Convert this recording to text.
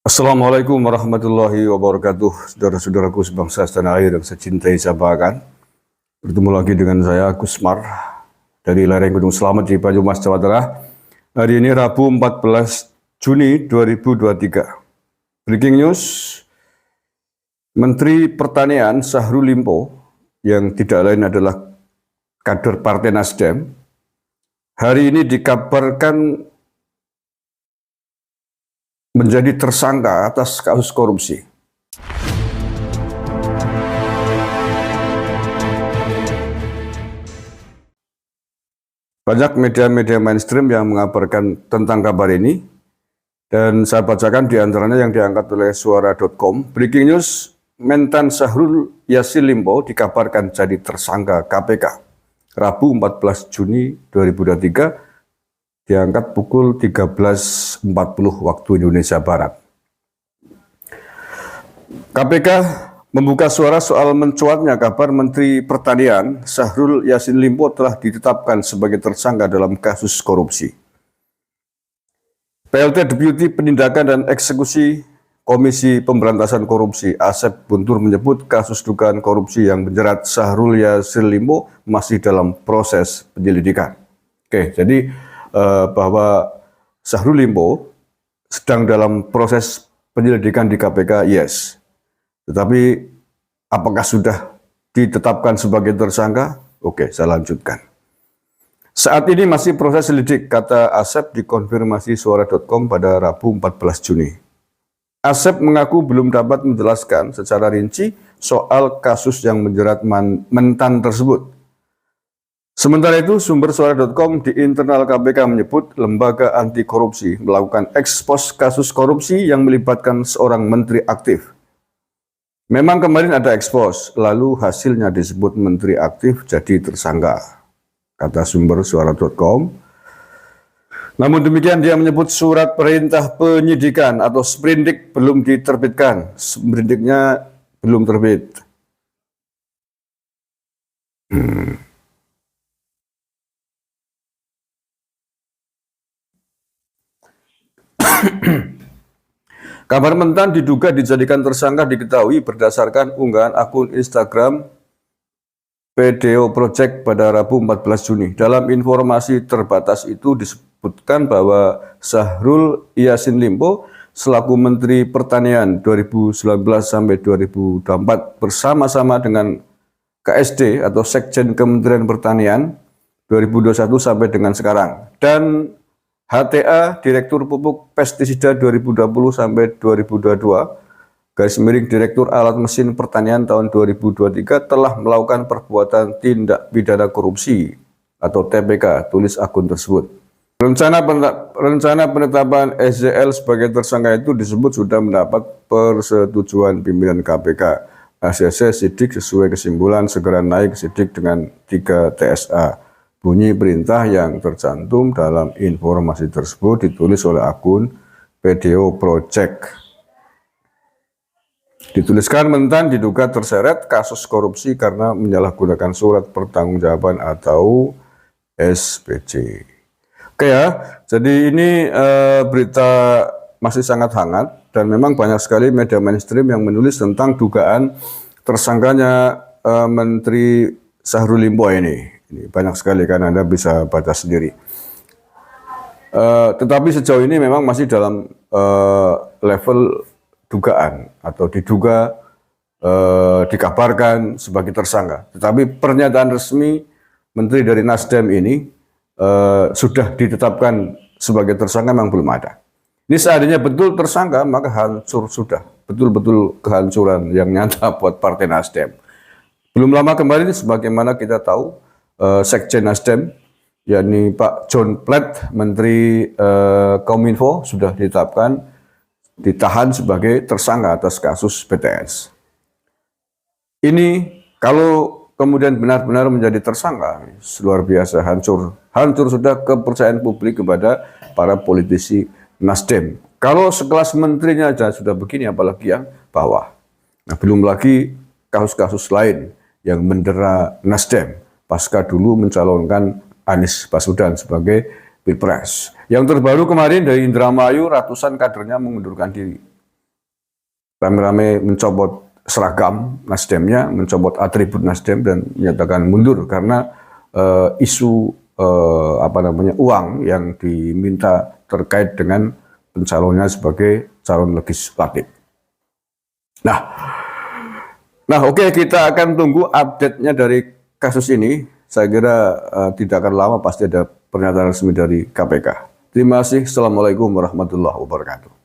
Assalamualaikum warahmatullahi wabarakatuh, saudara-saudaraku sebangsa setanah air yang saya cintai, saya banggakan. Bertemu lagi dengan saya, Gusmar, dari lereng Gunung Slamet di Banyumas, Jawa Tengah. Hari ini Rabu 14 Juni 2023. Breaking news, Menteri Pertanian Syahrul Limpo, yang tidak lain adalah kader Partai Nasdem, hari ini dikabarkan menjadi tersangka atas kasus korupsi. Banyak media-media mainstream yang mengabarkan tentang kabar ini, dan saya bacakan di antaranya yang diangkat oleh suara.com. Breaking news, Mentan Syahrul Yassin Limpo dikabarkan jadi tersangka KPK. Rabu 14 Juni 2023, diangkat pukul 13.40 waktu Indonesia Barat. KPK membuka suara soal mencuatnya kabar Menteri Pertanian Syahrul Yassin Limpo telah ditetapkan sebagai tersangka dalam kasus korupsi. PLT Deputi Penindakan dan Eksekusi Komisi Pemberantasan Korupsi Asep Guntur menyebut kasus dugaan korupsi yang menjerat Syahrul Yassin Limpo masih dalam proses penyelidikan. Oke, jadi bahwa Syahrul Limpo sedang dalam proses penyelidikan di KPK, yes. Tetapi apakah sudah ditetapkan sebagai tersangka? Oke, saya lanjutkan. Saat ini masih proses selidik, kata Asep dikonfirmasi suara.com pada Rabu 14 Juni. Asep mengaku belum dapat menjelaskan secara rinci soal kasus yang menjerat Mentan tersebut. Sementara itu, sumber suara.com di internal KPK menyebut lembaga anti korupsi melakukan ekspos kasus korupsi yang melibatkan seorang menteri aktif. Memang kemarin ada ekspos, lalu hasilnya disebut menteri aktif jadi tersangka, kata sumber suara.com. Namun demikian dia menyebut surat perintah penyidikan atau sprindik belum diterbitkan. Sprindiknya belum terbit. Kabar Mentan diduga dijadikan tersangka diketahui berdasarkan unggahan akun Instagram PDO Project pada Rabu 14 Juni. Dalam informasi terbatas itu disebutkan bahwa Syahrul Yassin Limpo selaku Menteri Pertanian 2019 sampai 2024 bersama-sama dengan KSD atau Sekjen Kementerian Pertanian 2021 sampai dengan sekarang, dan HTA Direktur Pupuk Pestisida 2020 sampai 2022, garis miring Direktur Alat Mesin Pertanian tahun 2023 telah melakukan perbuatan tindak pidana korupsi atau TPK, tulis akun tersebut. Rencana penetapan SJL sebagai tersangka itu disebut sudah mendapat persetujuan pimpinan KPK. ACC sidik sesuai kesimpulan segera naik sidik dengan 3 TSA. Bunyi perintah yang tercantum dalam informasi tersebut ditulis oleh akun PDO Project. Dituliskan Mentan diduga terseret kasus korupsi karena menyalahgunakan surat pertanggungjawaban atau SPJ. Oke ya, jadi ini berita masih sangat hangat dan memang banyak sekali media mainstream yang menulis tentang dugaan tersangkanya Menteri Syahrul Limpo ini. Ini banyak sekali, kan Anda bisa baca sendiri. Tetapi sejauh ini memang masih dalam level dugaan atau diduga dikabarkan sebagai tersangka. Tetapi pernyataan resmi Menteri dari Nasdem ini sudah ditetapkan sebagai tersangka memang belum ada. Ini seandainya betul tersangka, maka hancur sudah. Betul-betul kehancuran yang nyata buat Partai Nasdem. Belum lama kemarin, sebagaimana kita tahu, Sekjen Nasdem, yakni Pak John Platt, Menteri Kominfo, sudah ditahan sebagai tersangka atas kasus BTS. Ini kalau kemudian benar-benar menjadi tersangka, luar biasa, hancur sudah kepercayaan publik kepada para politisi Nasdem. Kalau sekelas menterinya aja sudah begini, apalagi yang bawah. Nah, belum lagi kasus-kasus lain yang mendera Nasdem pasca dulu mencalonkan Anies Baswedan sebagai Pilpres. Yang terbaru kemarin dari Indramayu, ratusan kadernya mengundurkan diri. rame-rame mencopot seragam Nasdemnya, mencopot atribut Nasdem dan menyatakan mundur karena isu uang yang diminta terkait dengan pencalonnya sebagai calon legislatif. Nah, oke, kita akan tunggu update-nya dari kasus ini. Saya kira tidak akan lama, pasti ada pernyataan resmi dari KPK. Terima kasih. Assalamualaikum warahmatullahi wabarakatuh.